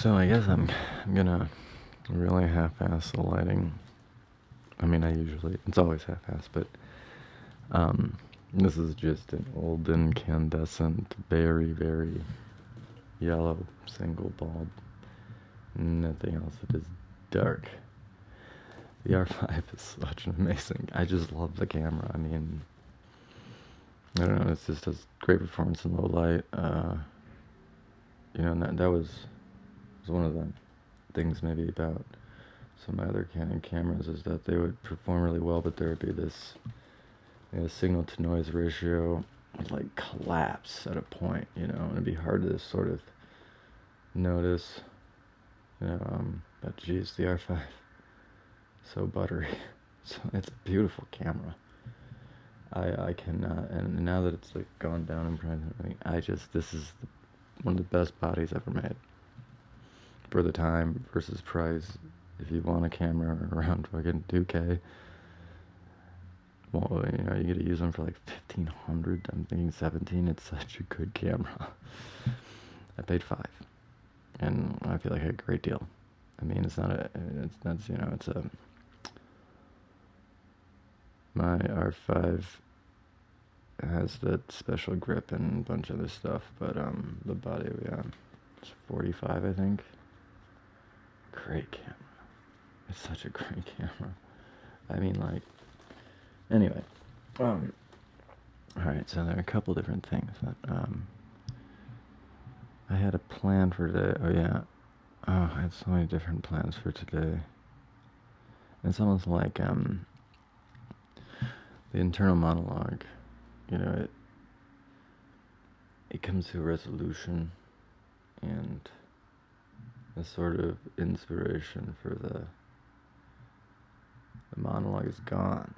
So I guess I'm gonna really half-ass the lighting. I mean, it's always half-ass, but this is just an old incandescent, very, very yellow single bulb. Nothing else. It is dark. The R5 is such an amazing. I just love the camera. I mean, I don't know. It just has great performance in low light. And that was one of the things maybe about some of my other Canon cameras is that they would perform really well, but there would be this signal to noise ratio would like collapse at a point, and it'd be hard to sort of notice, but geez, the R5, so buttery. So it's a beautiful camera. I cannot, and now that it's like gone down in price, this is one of the best bodies ever made. For the time versus price, if you want a camera around fucking 2K, well, you get to use them for like 1,500. I'm thinking 17. It's such a good camera. I paid $5, and I feel like I had a great deal. I mean, my R5 has that special grip and a bunch of other stuff, but the body, it's 45, I think. Great camera. It's such a great camera. I mean, like, anyway. Alright, so there are a couple different things that, I had a plan for today. Oh, yeah. Oh, I had so many different plans for today. It's almost like, the internal monologue, it comes to a resolution, and a sort of inspiration for the monologue is gone,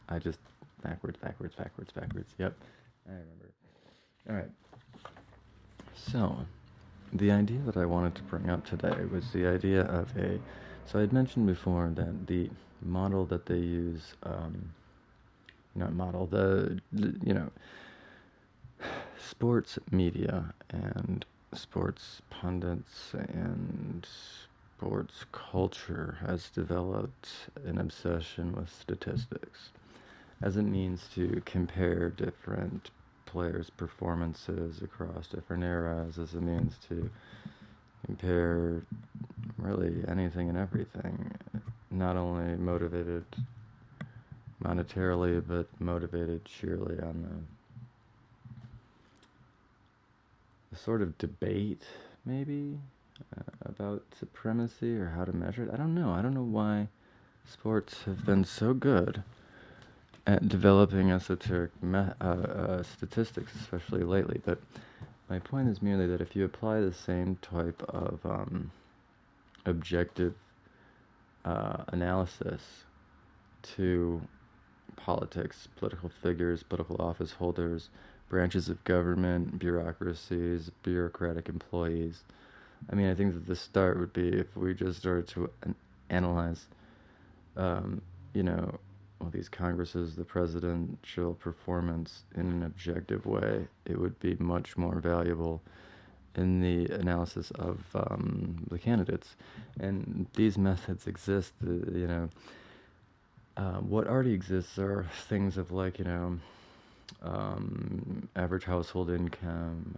I just, backwards, yep, I remember. Alright, so, the idea that I wanted to bring up today was the idea of so I had mentioned before that the model that they use, sports media and sports pundits and sports culture has developed an obsession with statistics as a means to compare different players' performances across different eras, as a means to compare really anything and everything, not only motivated monetarily, but motivated sheerly on the sort of debate, maybe, about supremacy or how to measure it. I don't know why sports have been so good at developing esoteric statistics, especially lately, but my point is merely that if you apply the same type of objective analysis to politics, political figures, political office holders, branches of government, bureaucracies, bureaucratic employees, I mean, I think that the start would be if we just started to analyze, these Congresses, the presidential performance in an objective way. It would be much more valuable in the analysis of the candidates. And these methods exist, what already exists are things of like, average household income,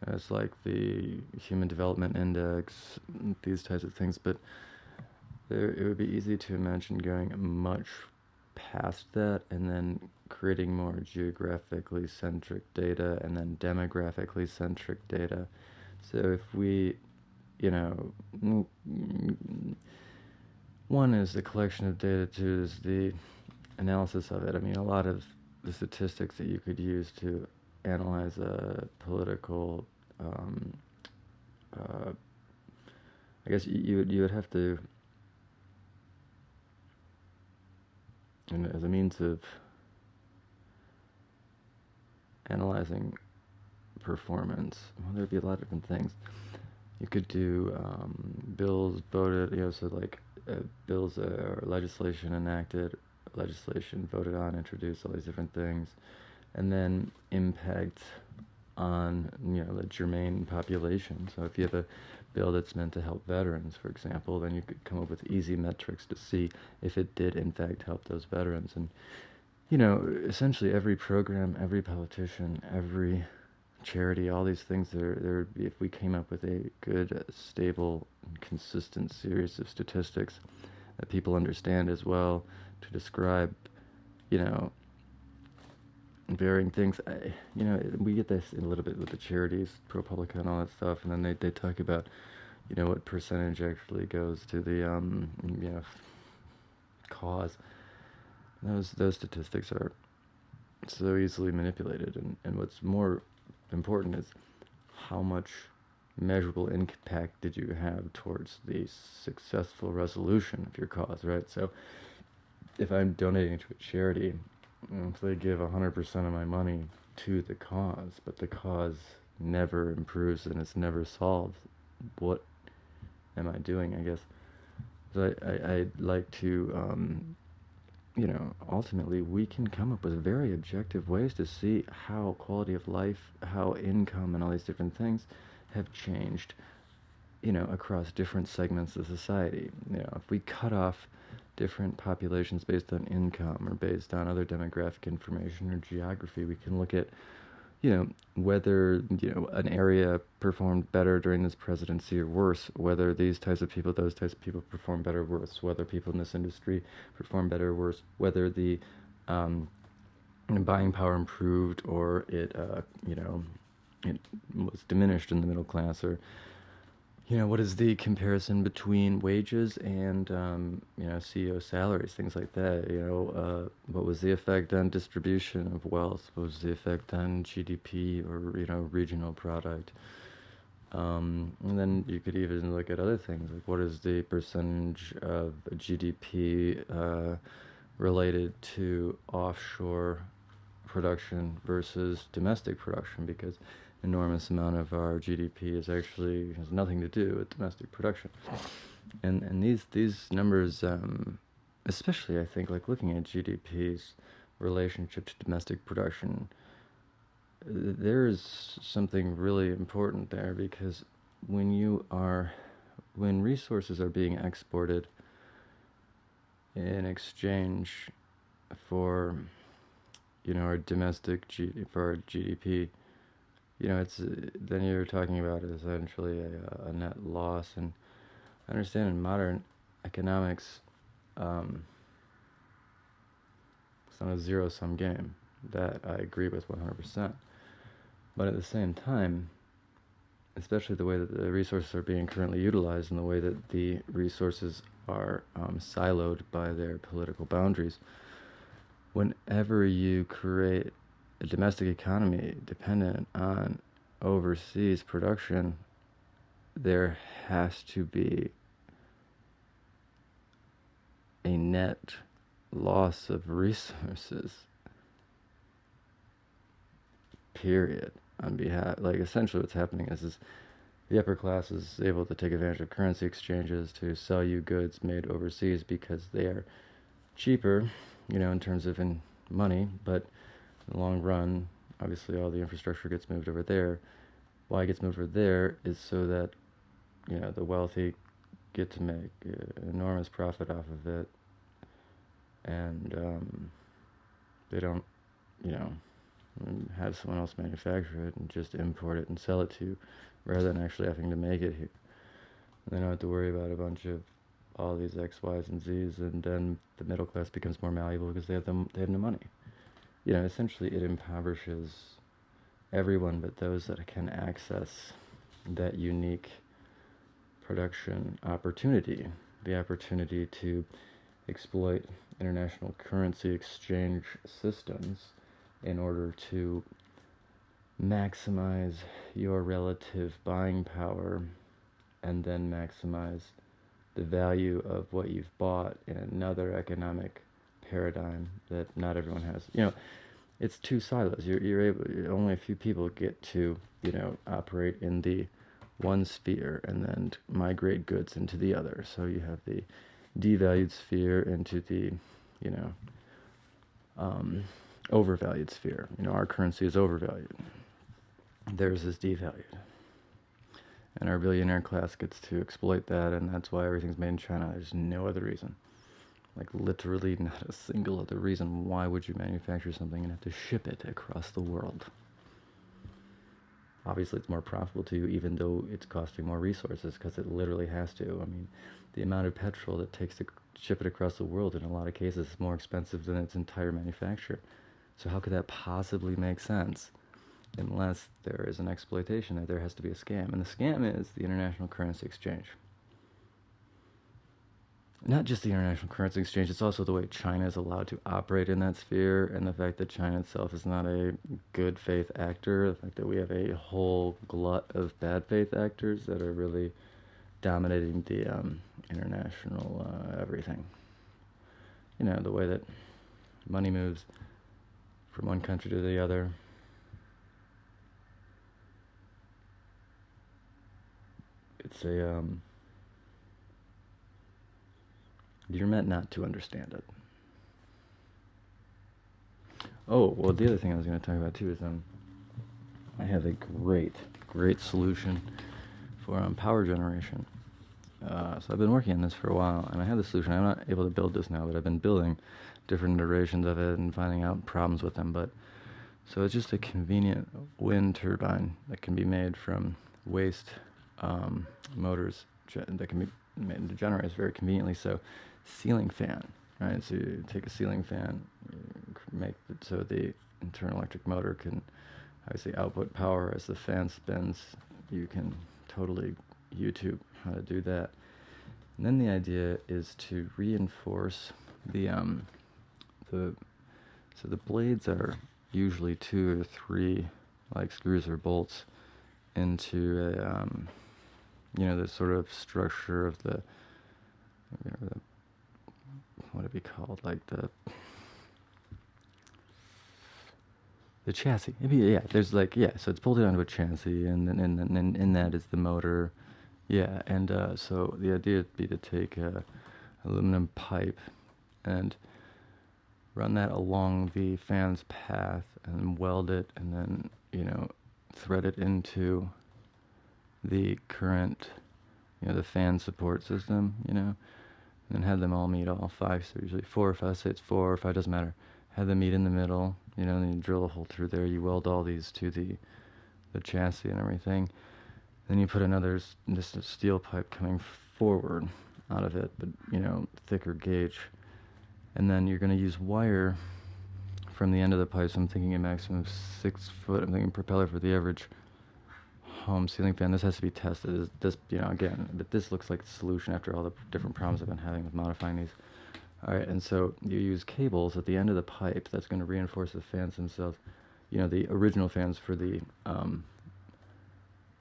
it's like the Human Development Index, these types of things, but it would be easy to imagine going much past that and then creating more geographically centric data and then demographically centric data. So if we, one is the collection of data, two is the analysis of it. I mean, a lot of the statistics that you could use to analyze a political, I guess you would have to, and as a means of analyzing performance, well, there'd be a lot of different things. You could do bills voted, so like bills or legislation enacted legislation voted on, introduced, all these different things, and then impact on, you know, the germane population. So if you have a bill that's meant to help veterans, for example, then you could come up with easy metrics to see if it did in fact help those veterans. And, you know, essentially every program, every politician, every charity, all these things, if we came up with a good, stable, consistent series of statistics that people understand as well to describe, you know, varying things. You know, we get this in a little bit with the charities, ProPublica and all that stuff, and then they talk about, you know, what percentage actually goes to the, you know, cause. Those statistics are so easily manipulated, and what's more important is how much measurable impact did you have towards the successful resolution of your cause, right? So if I'm donating to a charity, if they give 100% of my money to the cause, but the cause never improves and it's never solved, what am I doing, I guess? So I'd like to, you know, ultimately we can come up with very objective ways to see how quality of life, how income and all these different things have changed, you know, across different segments of society. You know, if we cut off different populations based on income or based on other demographic information or geography, we can look at, you know, whether, you know, an area performed better during this presidency or worse, whether these types of people, those types of people perform better or worse, whether people in this industry perform better or worse, whether the buying power improved or it, you know, it was diminished in the middle class, or, you know, what is the comparison between wages and, you know, CEO salaries, things like that. You know, what was the effect on distribution of wealth? What was the effect on GDP or, you know, regional product? And then you could even look at other things, like what is the percentage of GDP related to offshore production versus domestic production, because enormous amount of our GDP is actually has nothing to do with domestic production, and these numbers, especially I think, like looking at GDP's relationship to domestic production, there is something really important there, because when resources are being exported in exchange for, you know, our for our GDP, you know, it's then you're talking about essentially a net loss. And I understand in modern economics, it's not a zero-sum game. That I agree with 100%. But at the same time, especially the way that the resources are being currently utilized and the way that the resources are siloed by their political boundaries, whenever you create a domestic economy dependent on overseas production, there has to be a net loss of resources, period. On behalf, like, essentially what's happening is the upper class is able to take advantage of currency exchanges to sell you goods made overseas because they are cheaper, you know, in terms of in money, but in the long run, obviously all the infrastructure gets moved over there. Why it gets moved over there is so that, you know, the wealthy get to make enormous profit off of it, and they don't, you know, have someone else manufacture it and just import it and sell it to you, rather than actually having to make it here. And they don't have to worry about a bunch of all these X, Y's, and Z's, and then the middle class becomes more malleable because they have no money. You know, essentially it impoverishes everyone but those that can access that unique production opportunity, the opportunity to exploit international currency exchange systems in order to maximize your relative buying power and then maximize the value of what you've bought in another economic paradigm that not everyone has. You know, it's two silos. You're able, only a few people get to, you know, operate in the one sphere and then migrate goods into the other. So you have the devalued sphere into the, you know, overvalued sphere. Our currency is overvalued. Theirs is devalued. And our billionaire class gets to exploit that, and that's why everything's made in China. There's no other reason. Like, literally not a single other reason. Why would you manufacture something and have to ship it across the world? Obviously, it's more profitable to you, even though it's costing more resources, because it literally has to. I mean, the amount of petrol that it takes to ship it across the world, in a lot of cases, is more expensive than its entire manufacture. So how could that possibly make sense? Unless there is an exploitation, that there has to be a scam. And the scam is the international currency exchange. Not just the international currency exchange, it's also the way China is allowed to operate in that sphere, and the fact that China itself is not a good faith actor, the fact that we have a whole glut of bad faith actors that are really dominating the international everything. The way that money moves from one country to the other. It's a you're meant not to understand it. Oh, well, the other thing I was going to talk about too is I have a great solution for power generation. So I've been working on this for a while, and I have the solution. I'm not able to build this now, but I've been building different iterations of it and finding out problems with them. So it's just a convenient wind turbine that can be made from waste motors that can be made into generators very conveniently. So ceiling fan, right? So you take a ceiling fan, make it so the internal electric motor can obviously output power as the fan spins. You can totally YouTube how to do that. And then the idea is to reinforce the blades are usually 2 or 3 like screws or bolts into a the sort of structure of the what would it be called, like the chassis. Maybe, there's so it's bolted onto a chassis, and then in that is the motor. And so the idea would be to take a aluminum pipe and run that along the fan's path and weld it, and then thread it into the current, the fan support system, and then have them all meet, all 5, so usually 4 or 5, say it's 4 or 5, doesn't matter. Have them meet in the middle, then you drill a hole through there, you weld all these to the chassis and everything. Then you put another, just a steel pipe coming forward out of it, but, thicker gauge. And then you're going to use wire from the end of the pipe, so I'm thinking a maximum of 6 foot. I'm thinking propeller for the average home ceiling fan. This has to be tested. This, again, but this looks like the solution after all the different problems I've been having with modifying these. Alright, and so you use cables at the end of the pipe that's going to reinforce the fans themselves. The original fans for the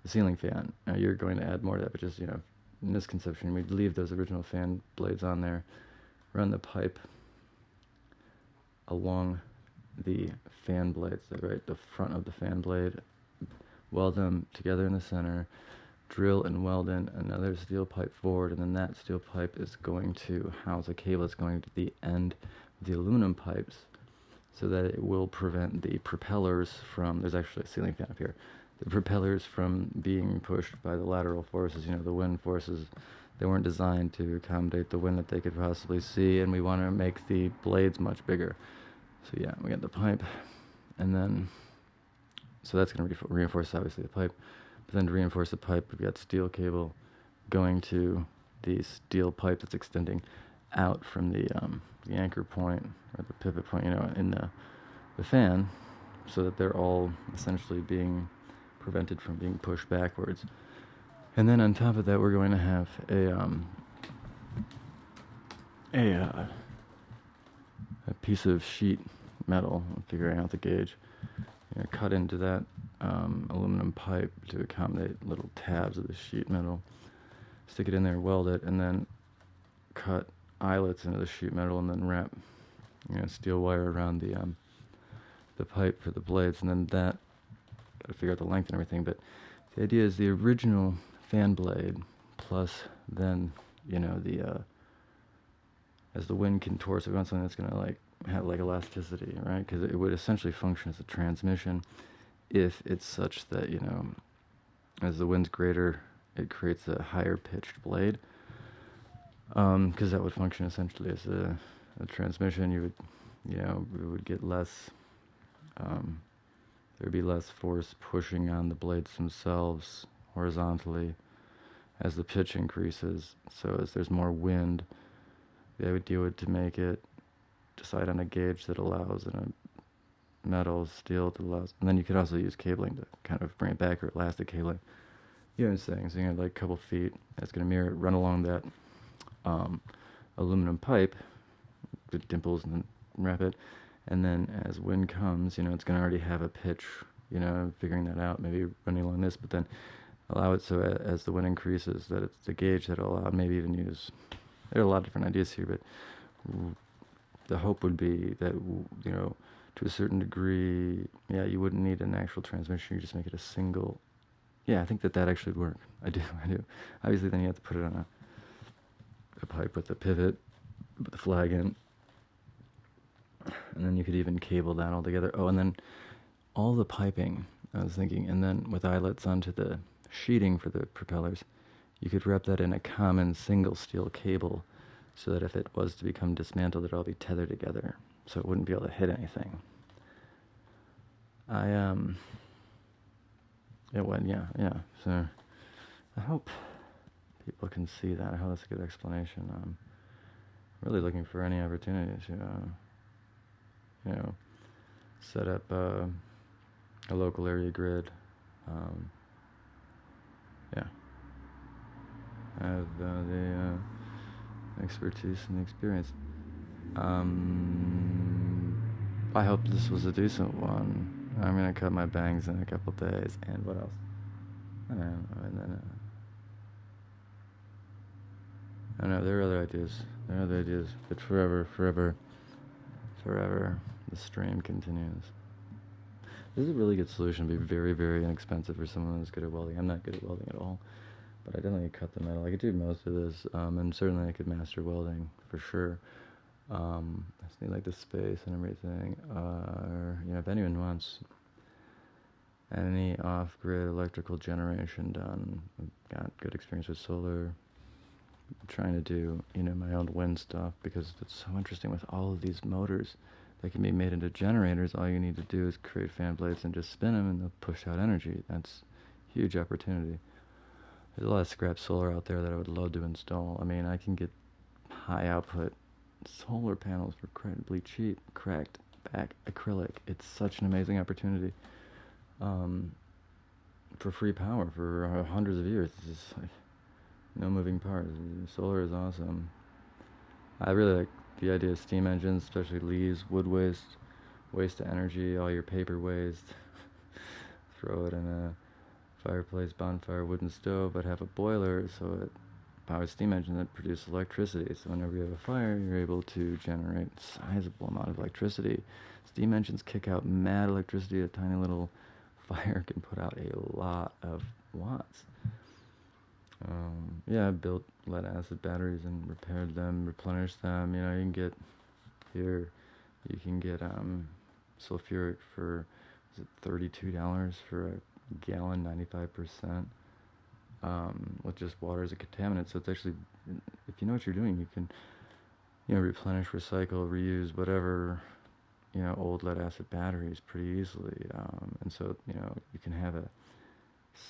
ceiling fan. Now you're going to add more to that, but just, in this conception, we'd leave those original fan blades on there, run the pipe along the fan blades, right, the front of the fan blade, weld them together in the center, drill and weld in another steel pipe forward, and then that steel pipe is going to house a cable that's going to the end of the aluminum pipes, so that it will prevent the propellers from, there's actually a ceiling fan up here, the propellers from being pushed by the lateral forces, the wind forces. They weren't designed to accommodate the wind that they could possibly see, and we want to make the blades much bigger. So we got the pipe, and then, so that's going to reinforce obviously the pipe, but then to reinforce the pipe, we've got steel cable going to the steel pipe that's extending out from the anchor point, or the pivot point, in the fan, so that they're all essentially being prevented from being pushed backwards. And then on top of that, we're going to have a piece of sheet metal, figuring out the gauge, cut into that aluminum pipe to accommodate little tabs of the sheet metal, stick it in there, weld it, and then cut eyelets into the sheet metal, and then wrap steel wire around the pipe for the blades, and then that, got to figure out the length and everything, but the idea is the original fan blade plus then the as the wind contours, we want something that's going to have like elasticity, right? Because it would essentially function as a transmission if it's such that, you know, as the wind's greater, it creates a higher pitched blade. Because that would function essentially as a transmission. You would, you know, it would get less, there would be less force pushing on the blades themselves horizontally as the pitch increases. So as there's more wind, the idea would to make it decide on a gauge that allows, and a metal, steel that allows, and then you could also use cabling to kind of bring it back, or elastic cabling. You know what I'm saying? So you have like a couple feet, it's going to mirror, run along that aluminum pipe with dimples, and then wrap it. And then as wind comes, you know, it's going to already have a pitch, you know, figuring that out, maybe running along this, but then allow it so as the wind increases, that it's the gauge that'll allow, maybe even use, there are a lot of different ideas here, but the hope would be that, you know, to a certain degree, yeah, you wouldn't need an actual transmission, you just make it a single. Yeah, I think that actually would work. I do. Obviously, then you have to put it on a pipe with a pivot, put the flag in, and then you could even cable that all together. Oh, and then all the piping, I was thinking, and then with eyelets onto the sheeting for the propellers, you could wrap that in a common single steel cable, so that if it was to become dismantled, it'd all be tethered together, so it wouldn't be able to hit anything. Yeah. So I hope people can see that. I hope that's a good explanation. I'm really looking for any opportunity to, you know, set up a local area grid. Yeah. I have the expertise and the experience. I hope this was a decent one. I'm gonna cut my bangs in a couple days, and what else? I don't know, and then I don't know. There are other ideas. But forever, the stream continues. This is a really good solution. It'd be very, very inexpensive for someone who's good at welding. I'm not good at welding at all, but I definitely cut the metal. I could do most of this, and certainly I could master welding for sure. I just need like the space and everything. You know, if anyone wants any off-grid electrical generation done, I've got good experience with solar. I'm trying to do, you know, my own wind stuff, because it's so interesting with all of these motors that can be made into generators. All you need to do is create fan blades and just spin them, and they'll push out energy. That's a huge opportunity. There's a lot of scrap solar out there that I would love to install. I mean, I can get high output solar panels for incredibly cheap, cracked back acrylic. It's such an amazing opportunity. For free power for hundreds of years. It's just like no moving parts. Solar is awesome. I really like the idea of steam engines, especially leaves, wood waste of energy, all your paper waste. Throw it in a fireplace, bonfire, wooden stove, but have a boiler so it powers steam engine that produce electricity. So whenever you have a fire, you're able to generate a sizable amount of electricity. Steam engines kick out mad electricity. A tiny little fire can put out a lot of watts. Yeah, I built lead acid batteries and repaired them, replenished them. You know, you can get sulfuric for, is it $32 for a gallon, 95%, with just water as a contaminant. So it's actually, if you know what you're doing, you can, you know, replenish, recycle, reuse whatever, you know, old lead acid batteries pretty easily. And so, you know, you can have a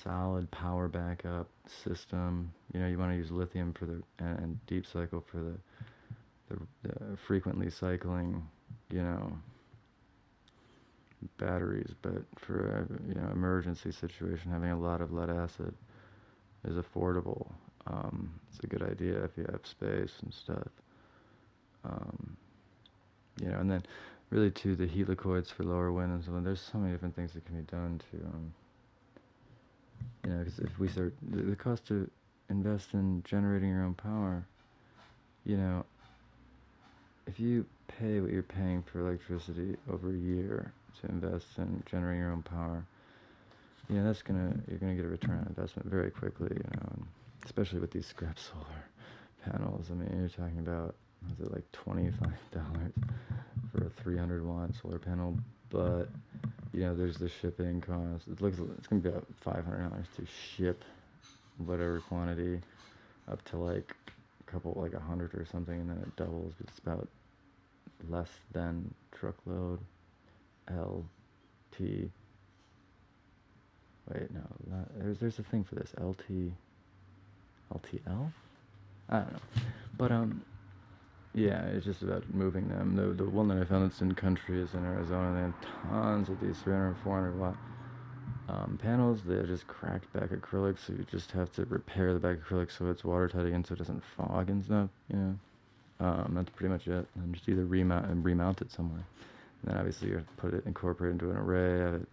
solid power backup system. You know, you want to use lithium for the, and deep cycle for the frequently cycling, you know, batteries. But for a, you know, emergency situation, having a lot of lead acid is affordable. It's a good idea if you have space and stuff. You know, and then really too, the helicoids for lower wind and so on. There's so many different things that can be done to, you know, because if we start, the cost to invest in generating your own power, you know, if you pay what you're paying for electricity over a year to invest in generating your own power, you know, you're gonna get a return on investment very quickly, you know, and especially with these scrap solar panels. I mean, you're talking about is it like $25 for a 300-watt solar panel? But you know, there's the shipping cost. It's gonna be about $500 to ship whatever quantity up to like a couple, like 100 or something, and then it doubles. It's about less than truckload LT. Wait, no, there's a thing for this. LTL? I don't know. But yeah, it's just about moving them. The one that I found that's in country is in Arizona. They have tons of these 300, 400 watt panels. They're just cracked back acrylic, so you just have to repair the back acrylic so it's watertight again, so it doesn't fog and stuff. You know, that's pretty much it. And just either remount it somewhere. And then obviously you have to put it, incorporate into an array, have it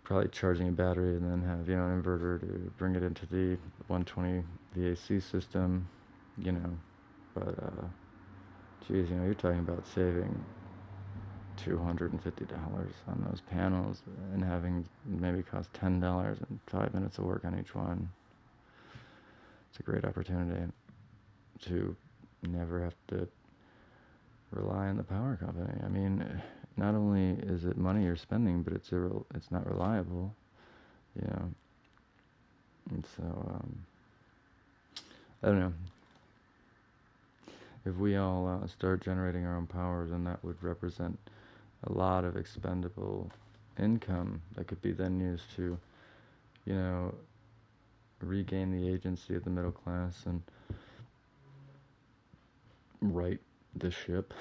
probably charging a battery, and then have, you know, an inverter to bring it into the 120 VAC system, you know. But geez, you know, you're talking about saving $250 on those panels and having maybe cost $10 and 5 minutes of work on each one. It's a great opportunity to never have to rely on the power company. I mean, not only is it money you're spending, but it's not reliable, you know. And so I don't know. If we all start generating our own power, then that would represent a lot of expendable income that could be then used to, you know, regain the agency of the middle class and right the ship.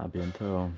A bientôt.